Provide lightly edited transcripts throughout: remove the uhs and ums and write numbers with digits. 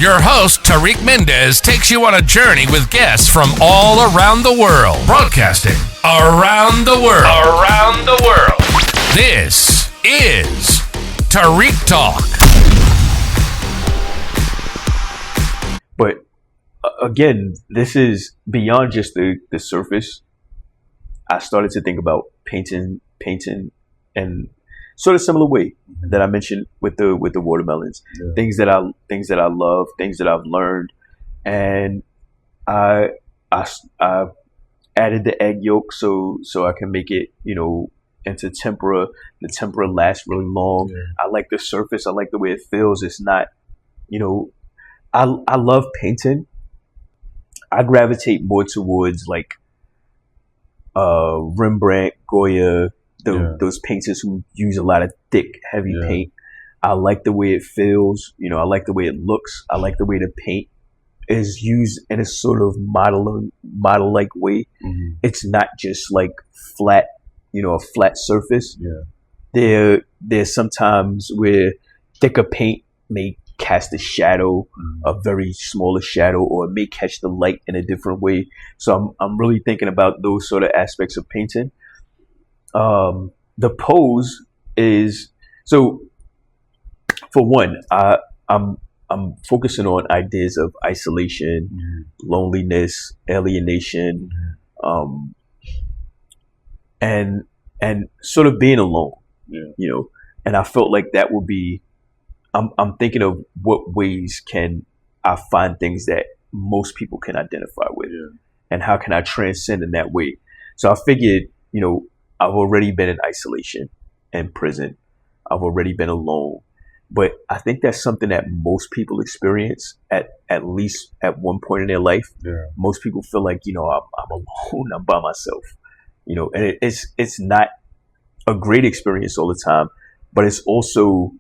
Your host, Tariq Mendez, takes you on a journey with guests from all around the world. Broadcasting around the world. Around the world. This is Tariq Talk. But again, this is beyond just the surface. I started to think about painting and sort of similar way that I mentioned with the watermelons, things that I love, things that I've learned, and I added the egg yolk so I can make it into tempera. The tempera lasts really long. I like the surface. I like the way it feels. It's not, I love painting. I gravitate more towards like Rembrandt, Goya. Those painters who use a lot of thick, heavy paint. I like the way it feels. I like the way it looks. I like the way the paint is used in a sort of model-like way. Mm-hmm. It's not just like flat, a flat surface. Yeah. There's sometimes where thicker paint may cast a shadow, a very smaller shadow, or it may catch the light in a different way. So I'm really thinking about those sort of aspects of painting. The pose is, so for one, I'm focusing on ideas of isolation, loneliness, alienation, and sort of being alone, and I felt like that would be, I'm thinking of what ways can I find things that most people can identify with, and how can I transcend in that way? So I figured, I've already been in isolation and prison. I've already been alone. But I think that's something that most people experience at least at one point in their life. Yeah. Most people feel like, I'm alone, I'm by myself. And it's not a great experience all the time, but it's also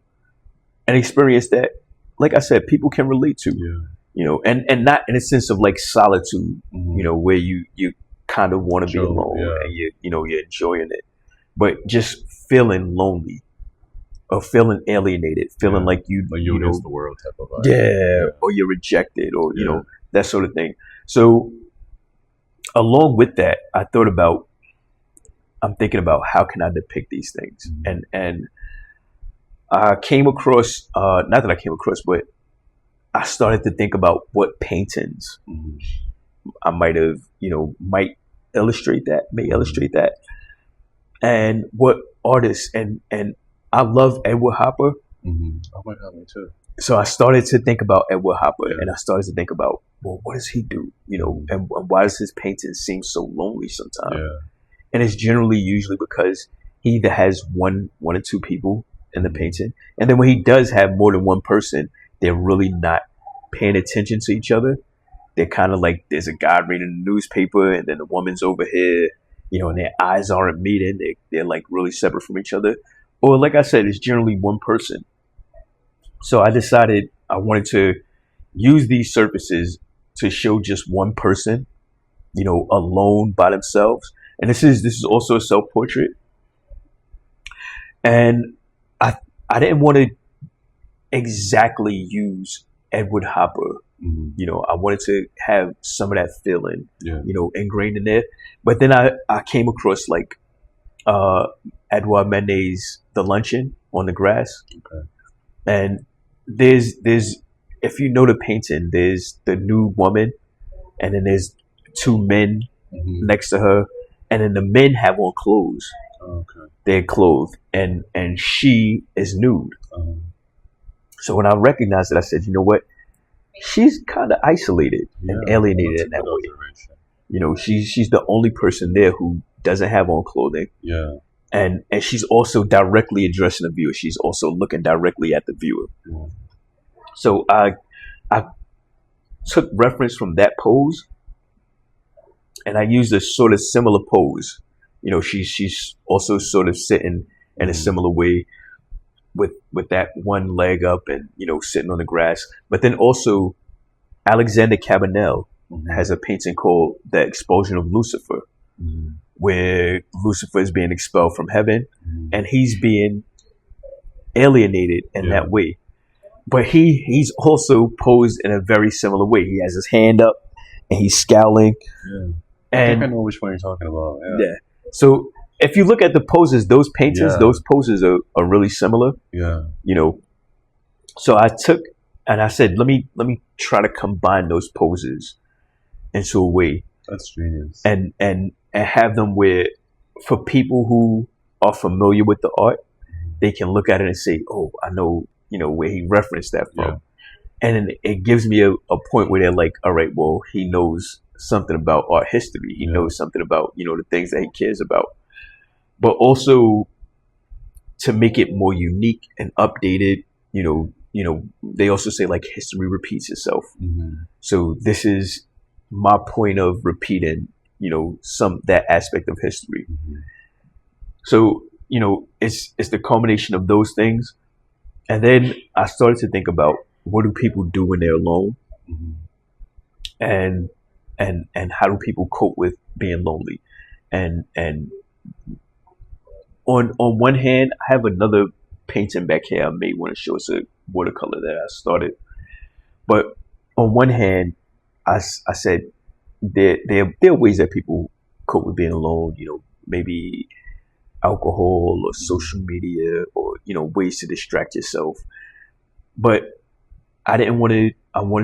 an experience that, like I said, people can relate to. And not in a sense of like solitude, where you kind of want to be alone and you're enjoying it, but just feeling lonely or feeling alienated, feeling like you against the world type of vibe. Or you're rejected, or that sort of thing. So along with that, I'm thinking about how can I depict these things, and I came across, not that I came across, but I started to think about what paintings I might have, might illustrate that, and what artists, and I love Edward Hopper. Oh my God, me too. So I started to think about Edward Hopper, and I started to think about, well, what does he do, and why does his painting seem so lonely sometimes? And it's usually because he either has one or two people in the painting, and then when he does have more than one person, they're really not paying attention to each other. They're kind of like, there's a guy reading the newspaper, and then the woman's over here, and their eyes aren't meeting. They're like really separate from each other. Or like I said, it's generally one person. So I decided I wanted to use these surfaces to show just one person, alone by themselves. And this is also a self-portrait. And I didn't want to exactly use Edward Hopper. I wanted to have some of that feeling, ingrained in there. But then I came across like Edouard Manet's The Luncheon on the Grass. Okay. And there's if you know the painting, there's the nude woman, and then there's two men next to her, and then the men have on clothes. Okay. They're clothed, and she is nude. So when I recognized it, I said, you know what? She's kind of isolated and alienated in that way. She's the only person there who doesn't have on clothing. Yeah. And she's also directly addressing the viewer. She's also looking directly at the viewer. So I took reference from that pose, and I used a sort of similar pose. She's also sort of sitting in a similar way, with that one leg up and sitting on the grass. But then also Alexander Cabanel has a painting called The Expulsion of Lucifer, where Lucifer is being expelled from heaven, and he's being alienated in that way. but he's also posed in a very similar way. He has his hand up and he's scowling. Yeah. And I think I know which one you're talking about. Yeah. So if you look at the poses, those paintings, those poses are really similar. Yeah. You know. So I took and I said, let me try to combine those poses into a way. That's genius. And have them where, for people who are familiar with the art, they can look at it and say, oh, I know, where he referenced that from. Yeah. And then it gives me a point where they're like, all right, well, he knows something about art history. He knows something about, the things that he cares about. But also to make it more unique and updated, they also say like history repeats itself. Mm-hmm. So this is my point of repeating, that aspect of history. Mm-hmm. So, it's the culmination of those things. And then I started to think about, what do people do when they're alone? Mm-hmm. And how do people cope with being lonely? And on one hand, I have another painting back here I may want to show. It's a watercolor that I started. But on one hand, I said there are ways that people cope with being alone, maybe alcohol or social media or, ways to distract yourself. But I wanted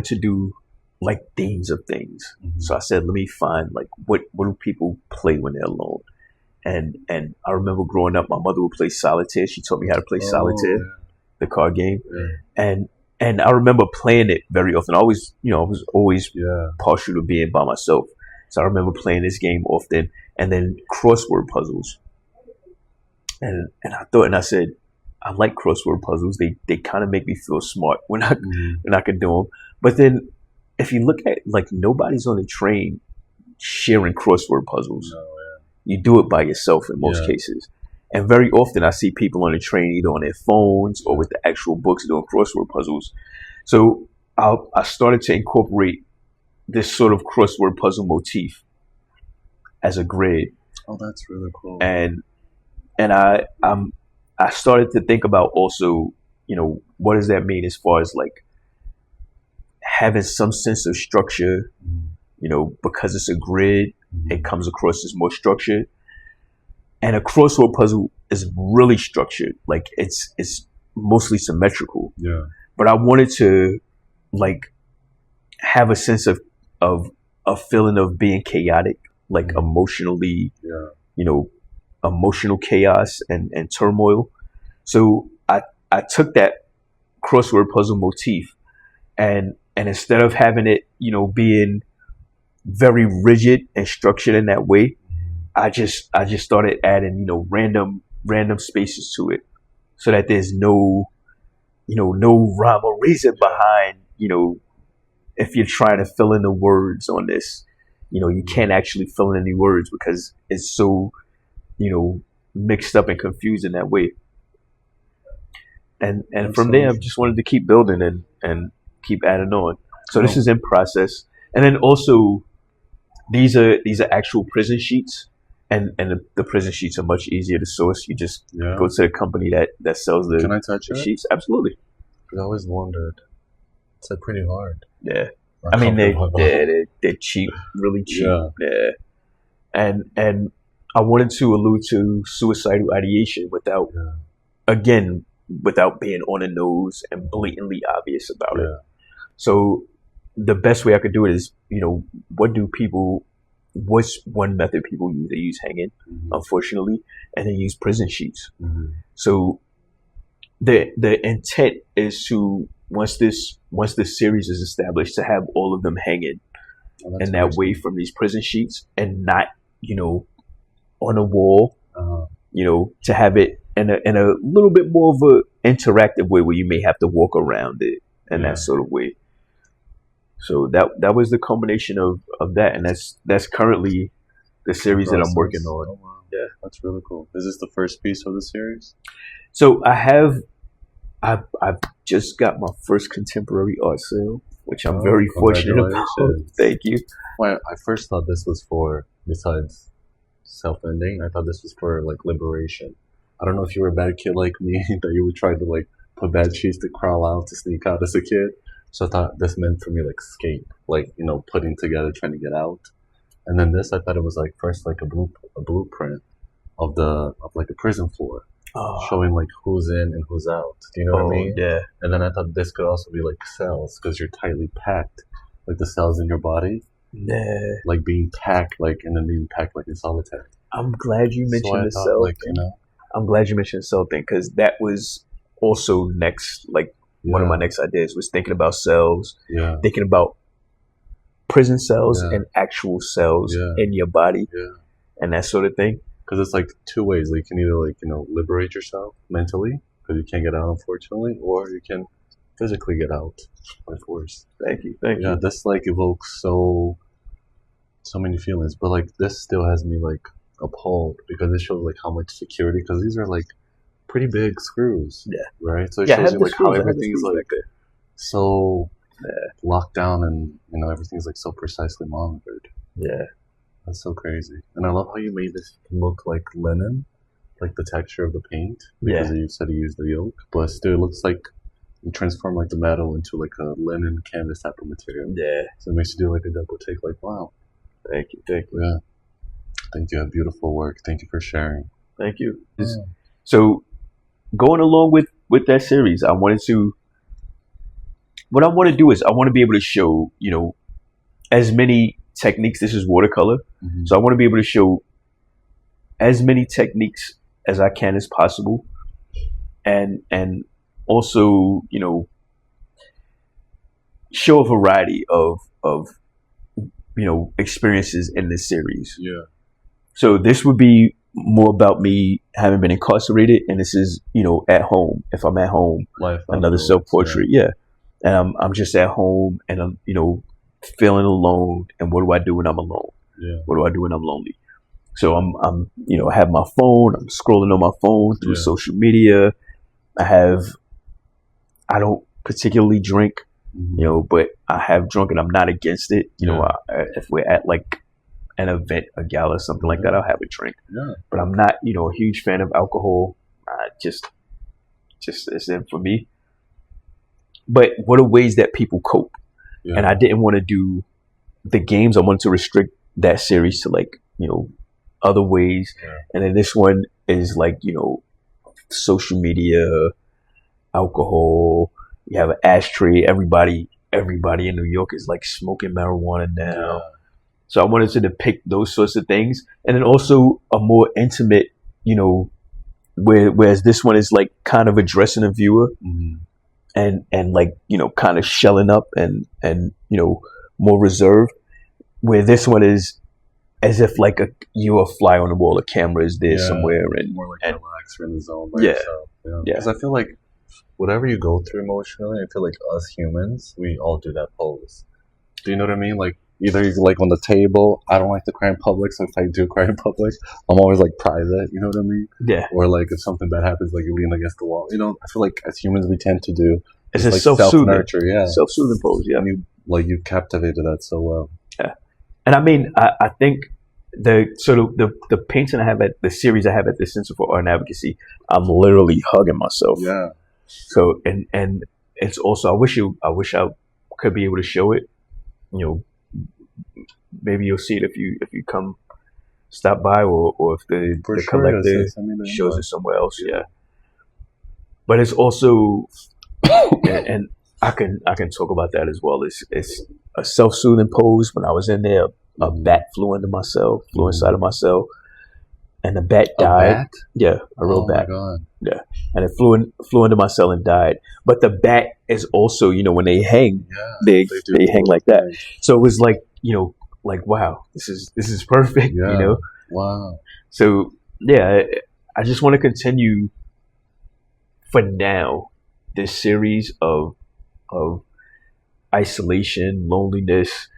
to do like themes of things. Mm-hmm. So I said, let me find like what do people play when they're alone? And I remember growing up, my mother would play solitaire. She taught me how to play solitaire, the card game. Yeah. And I remember playing it very often. I was always partial to being by myself. So I remember playing this game often, and then crossword puzzles. And I said, I like crossword puzzles. They kind of make me feel smart when I can do them. But then if you look at, like, nobody's on the train sharing crossword puzzles. No, yeah. You do it by yourself in most cases. And very often I see people on the train either on their phones or with the actual books doing crossword puzzles. So I started to incorporate this sort of crossword puzzle motif as a grid. Oh, that's really cool. And I started to think about also, what does that mean as far as like having some sense of structure, because it's a grid, it comes across as more structured. And a crossword puzzle is really structured. Like it's mostly symmetrical. Yeah. But I wanted to like have a sense of a feeling of being chaotic, like emotionally, emotional chaos and turmoil. So I took that crossword puzzle motif and instead of having it, being very rigid and structured in that way, I just started adding, random spaces to it so that there's no rhyme or reason behind, if you're trying to fill in the words on this, you can't actually fill in any words because it's so, mixed up and confused in that way. And from there, I just wanted to keep building and keep adding on. So this is in process. And then also these are actual prison sheets. And the prison sheets are much easier to source. You just go to the company that sells the Can I touch it? sheets. Absolutely. I always wondered. It's pretty hard. Yeah. I mean, they're cheap, really cheap. Yeah. And I wanted to allude to suicidal ideation without being on the nose and blatantly obvious about it. So the best way I could do it is, what's one method people use? They use hanging, unfortunately, and they use prison sheets. Mm-hmm. So the intent is to, once this series is established, to have all of them hanging in that way from these prison sheets and not, on a wall, to have it in a little bit more of a interactive way where you may have to walk around it in that sort of way. So that was the combination of that, and that's currently the series that I'm working on. Oh, wow. Yeah, that's really cool. Is this the first piece of the series? So I've just got my first contemporary art sale, which I'm very fortunate about. Thank you. Well, I first thought this was for, besides self-ending, I thought this was for like liberation. I don't know if you were a bad kid like me that you would try to like put bed sheets to crawl out, to sneak out as a kid. So I thought this meant for me like escape, like, you know, putting together, trying to get out. And then this, I thought it was like first like a blueprint of like a prison floor, showing like who's in and who's out. Do you know what I mean? Yeah. And then I thought this could also be like cells, because you're tightly packed, like the cells in your body. Yeah. Like being packed, like, and then being packed like in solitary. I'm glad you mentioned the cell like, thing. you know, I'm glad you mentioned the cell thing, because that was also next, like one of my next ideas was thinking about cells, thinking about prison cells and actual cells in your body and that sort of thing. Because it's like two ways. Like, you can either, like, you know, liberate yourself mentally, because you can't get out, unfortunately, or you can physically get out by force. Thank you. Yeah, this like evokes so many feelings, but like this still has me like appalled, because it shows like how much security, because these are like pretty big screws. Yeah. Right. So it shows you like how everything's like so locked down, and you know everything's like so precisely monitored. Yeah. That's so crazy. And I love how you made this look like linen, like the texture of the paint, because you said you used the yolk, but still it looks like you transform like the metal into like a linen canvas type of material. Yeah. So it makes you do like a double take, like, wow. Thank you. Yeah. Thank you. Beautiful work. Thank you for sharing. Thank you. So going along with that series, what I want to do is I want to be able to show, you know, as many techniques. This is watercolor. So I want to be able to show as many techniques as I can as possible. And also, you know, show a variety of you know, experiences in this series. Yeah. So this would be more about me having been incarcerated, and this is, you know, at home. If I'm at home, another self-portrait. Yeah. And I'm just at home, and I'm, you know, feeling alone. And what do I do when I'm alone? Yeah. What do I do when I'm lonely? So I'm you know, I have my phone. I'm scrolling on my phone through social media. I don't particularly drink, you know, but I have drunk, and I'm not against it. You know, if we're at like an event, a gala, something like that, I'll have a drink. Yeah. But I'm not, you know, a huge fan of alcohol. Just isn't for me. But what are ways that people cope? Yeah. And I didn't want to do the games. I wanted to restrict that series to, like, you know, other ways. Yeah. And then this one is like, you know, social media, alcohol. You have an ashtray. Everybody in New York is like smoking marijuana now. Yeah. So I wanted to depict those sorts of things. And then also a more intimate, you know, whereas this one is like kind of addressing a viewer and like, you know, kind of shelling up and, you know, more reserved, where this one is as if like you're a fly on the wall, a camera is there somewhere, and more like relaxed, in the zone by yourself. Yeah. Because I feel like whatever you go through emotionally, I feel like us humans, we all do that pose. Do you know what I mean? Like, either you're like on the table. I don't like to cry in public, so if I do cry in public, I'm always like private. You know what I mean? Yeah. Or like if something bad happens, like you lean against the wall. You know, I feel like as humans we tend to do. It's a like self-nurture, self-soothing pose. Yeah. And you captivated that so well. Yeah. And I mean, I think the painting I have at the series I have at the Center for Art and Advocacy, I'm literally hugging myself. Yeah. So and it's also I wish I could be able to show it. You know, maybe you'll see it if you come stop by, or if the collector shows it somewhere else. Yeah. But it's also and I can talk about that as well. It's a self-soothing pose. When I was in there, a bat flew inside of my cell, and the bat died. Bat? Yeah, a real bat. Oh my God. Yeah, and it flew into my cell and died. But the bat is also, you know, when they hang, they hang like that. So it was like, you know, like, wow, this is perfect. Yeah. You know. Wow. So yeah, I just want to continue for now this series of isolation, loneliness,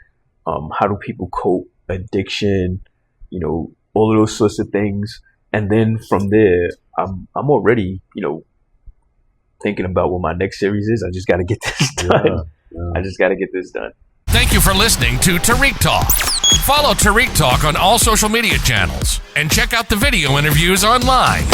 how do people cope, addiction, you know, all of those sorts of things. And then from there, I'm already, you know, thinking about what my next series is. I just got to get this done. Yeah. I just got to get this done. Thank you for listening to Tariq Talk. Follow Tariq Talk on all social media channels and check out the video interviews online.